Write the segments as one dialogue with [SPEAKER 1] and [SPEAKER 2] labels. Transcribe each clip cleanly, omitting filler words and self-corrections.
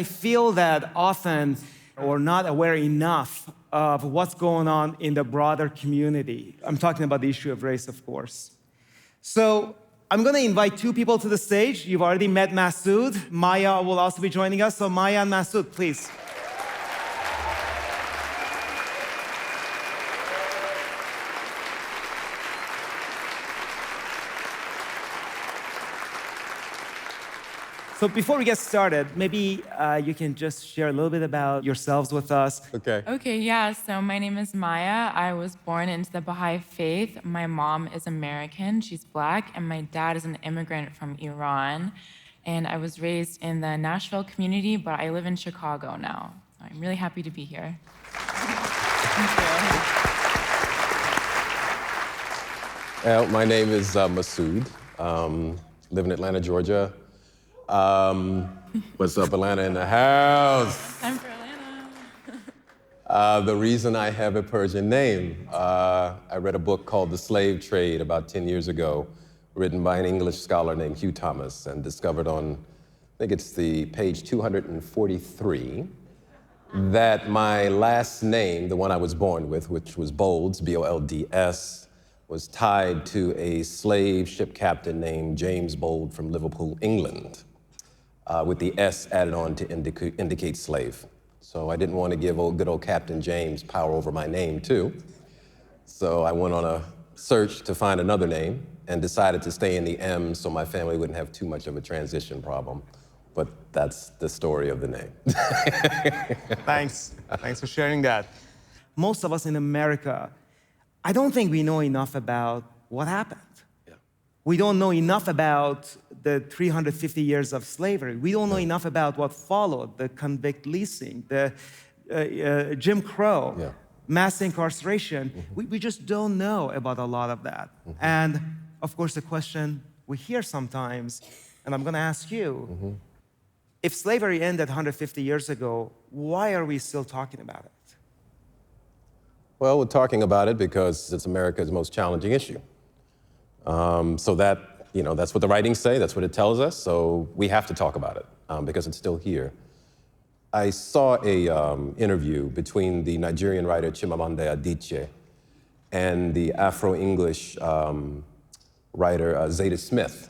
[SPEAKER 1] I feel that often we're not aware enough of what's going on in the broader community. I'm talking about the issue of race, of course. So I'm going to invite two people to the stage. You've already met Masud. Maya will also be joining us. So Maya and Masud, please. So before we get started, maybe you can just share a little bit about yourselves with us.
[SPEAKER 2] Okay, yeah, so my name is Maya. I was born into the Baha'i faith. My mom is American, she's Black, and my dad is an immigrant from Iran. And I was raised in the Nashville community, but I live in Chicago now. So I'm really happy to be here. Thank you.
[SPEAKER 3] Well, my name is Masud. Live in Atlanta, Georgia. What's up, Atlanta in the house?
[SPEAKER 2] Time for Atlanta.
[SPEAKER 3] The reason I have a Persian name, I read a book called The Slave Trade about 10 years ago, written by an English scholar named Hugh Thomas, and discovered on, I think it's the page 243, that my last name, the one I was born with, which was Bolds, B-O-L-D-S, was tied to a slave ship captain named James Bold from Liverpool, England, with the S added on to indicate slave. So I didn't want to give good old Captain James power over my name too. So I went on a search to find another name and decided to stay in the M so my family wouldn't have too much of a transition problem. But that's the story of the name.
[SPEAKER 1] Thanks for sharing that. Most of us in America, I don't think we know enough about what happened.
[SPEAKER 3] Yeah.
[SPEAKER 1] We don't know enough about the 350 years of slavery. We don't know enough about what followed, the convict leasing, the Jim Crow, mass incarceration. We just don't know about a lot of that. And of course, the question we hear sometimes, and I'm gonna ask you, if slavery ended 150 years ago, why are we still talking about it?
[SPEAKER 3] Well, we're talking about it because it's America's most challenging issue. So that, that's what the writings say, that's what it tells us, so we have to talk about it because it's still here. I saw an interview between the Nigerian writer Chimamanda Adichie and the Afro-English writer Zadie Smith.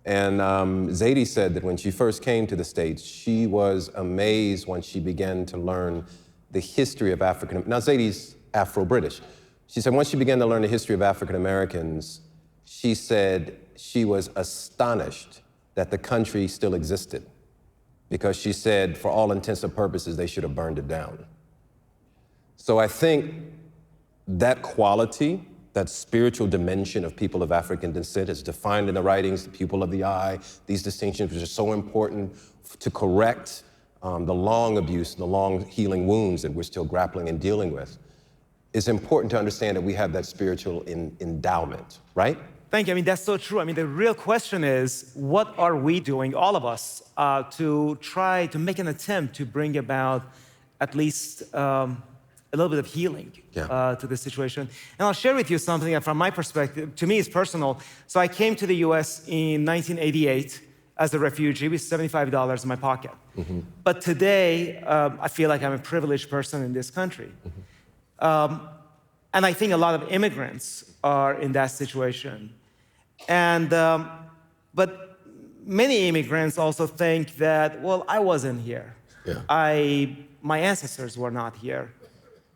[SPEAKER 3] And Zadie said that when she first came to the States, she was amazed when she began to learn the history of African, now Zadie's Afro-British. She said once she began to learn the history of African Americans, she said she was astonished that the country still existed because she said for all intents and purposes, they should have burned it down. So I think that quality, that spiritual dimension of people of African descent is defined in the writings, the pupil of the eye, these distinctions which are so important to correct the long abuse, the long healing wounds that we're still grappling and dealing with. It's important to understand that we have that spiritual endowment, right?
[SPEAKER 1] Thank you. I mean, that's so true. I mean, the real question is, what are we doing, all of us, to try to make an attempt to bring about at least a little bit of healing to the situation? And I'll share with you something that, from my perspective, to me is personal. So I came to the US in 1988 as a refugee with $75 in my pocket. But today, I feel like I'm a privileged person in this country. And I think a lot of immigrants are in that situation. And, but many immigrants also think that, well, I wasn't here. My ancestors were not here.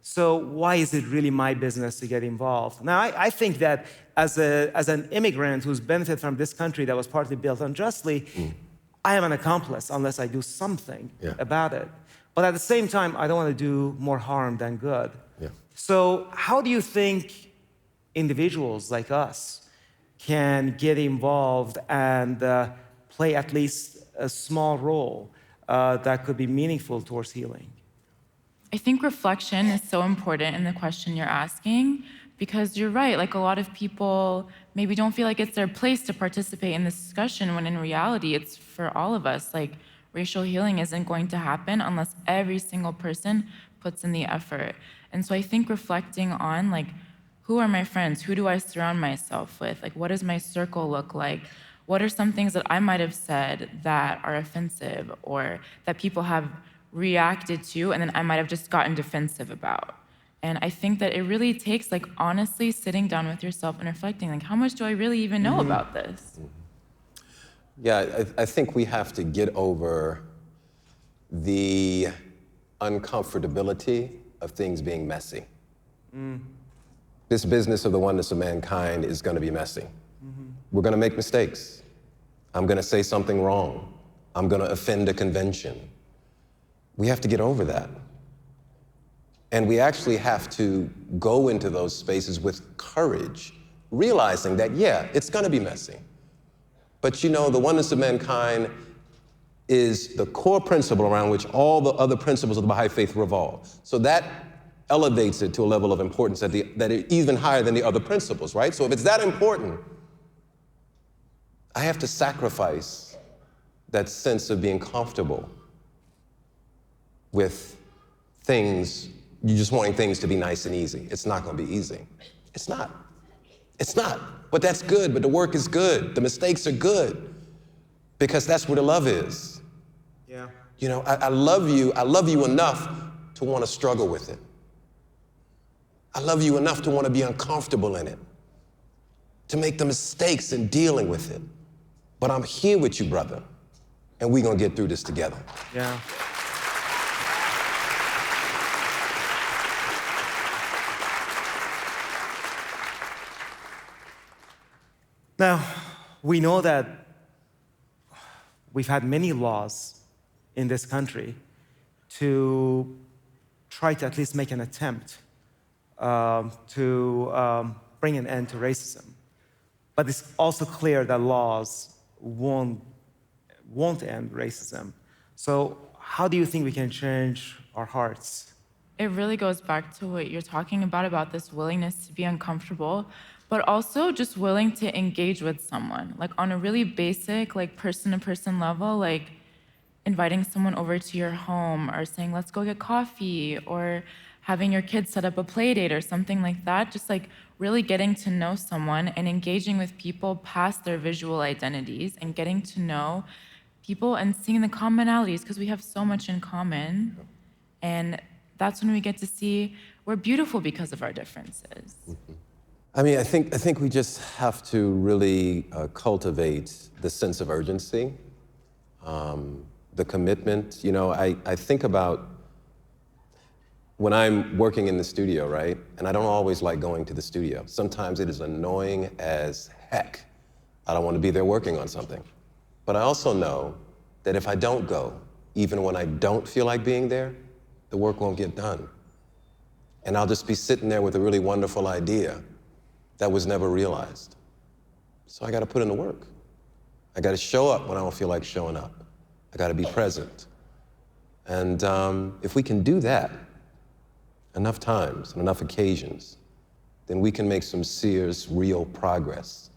[SPEAKER 1] So why is it really my business to get involved? Now, I think that as an immigrant who's benefited from this country that was partly built unjustly, I am an accomplice unless I do something about it. But at the same time, I don't want to do more harm than good. So how do you think individuals like us can get involved and play at least a small role that could be meaningful towards healing?
[SPEAKER 2] I think reflection is so important in the question you're asking, because you're right, like a lot of people maybe don't feel like it's their place to participate in this discussion, when in reality, it's for all of us. Like, racial healing isn't going to happen unless every single person puts in the effort. And so I think reflecting on, like, who are my friends? Who do I surround myself with? Like, what does my circle look like? what are some things that I might have said that are offensive or that people have reacted to and then I might have just gotten defensive about. And I think that it really takes like honestly sitting down with yourself and reflecting, like, how much do I really even know about this?
[SPEAKER 3] Yeah, I think we have to get over the uncomfortability of things being messy. This business of the oneness of mankind is going to be messy. We're going to make mistakes. I'm going to say something wrong. I'm going to offend a convention. We have to get over that. And we actually have to go into those spaces with courage, realizing that, yeah, it's going to be messy. But you know, the oneness of mankind is the core principle around which all the other principles of the Baha'i faith revolve. So that elevates it to a level of importance that is even higher than the other principles, right? So if it's that important, I have to sacrifice that sense of being comfortable with things, you just wanting things to be nice and easy. It's not going to be easy. It's not. It's not. But that's good, but the work is good. The mistakes are good because that's where the love is.
[SPEAKER 1] Yeah.
[SPEAKER 3] You know, I love you enough to want to struggle with it. I love you enough to want to be uncomfortable in it, to make the mistakes in dealing with it. But I'm here with you, brother, and we're going to get through this together.
[SPEAKER 1] Yeah. Now, we know that we've had many laws in this country to try to at least make an attempt to bring an end to racism. But it's also clear that laws won't end racism. So how do you think we can change our hearts?
[SPEAKER 2] It really goes back to what you're talking about this willingness to be uncomfortable, but also just willing to engage with someone, like on a really basic, like person-to-person level, like inviting someone over to your home or saying, let's go get coffee, or having your kids set up a play date or something like that, just like really getting to know someone and engaging with people past their visual identities and getting to know people and seeing the commonalities, because we have so much in common. And that's when we get to see we're beautiful because of our differences.
[SPEAKER 3] I mean, I think we just have to really cultivate the sense of urgency, the commitment. You know, I think about when I'm working in the studio, right? And I don't always like going to the studio. Sometimes it is annoying as heck. I don't want to be there working on something. But I also know that if I don't go, even when I don't feel like being there, the work won't get done. And I'll just be sitting there with a really wonderful idea that was never realized. So I got to put in the work. I got to show up when I don't feel like showing up. I got to be present. And if we can do that enough times and enough occasions, then we can make some serious, real progress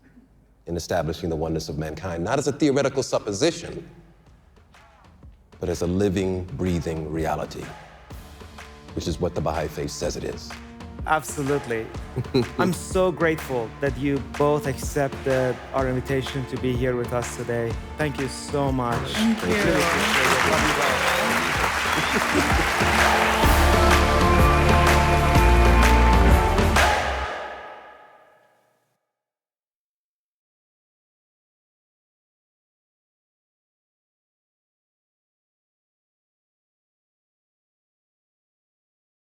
[SPEAKER 3] in establishing the oneness of mankind, not as a theoretical supposition, but as a living, breathing reality, which is what the Baha'i faith says it is.
[SPEAKER 1] Absolutely. I'm so grateful that you both accepted our invitation to be here with us today. Thank you so much.
[SPEAKER 2] Thank you.
[SPEAKER 1] Love you both.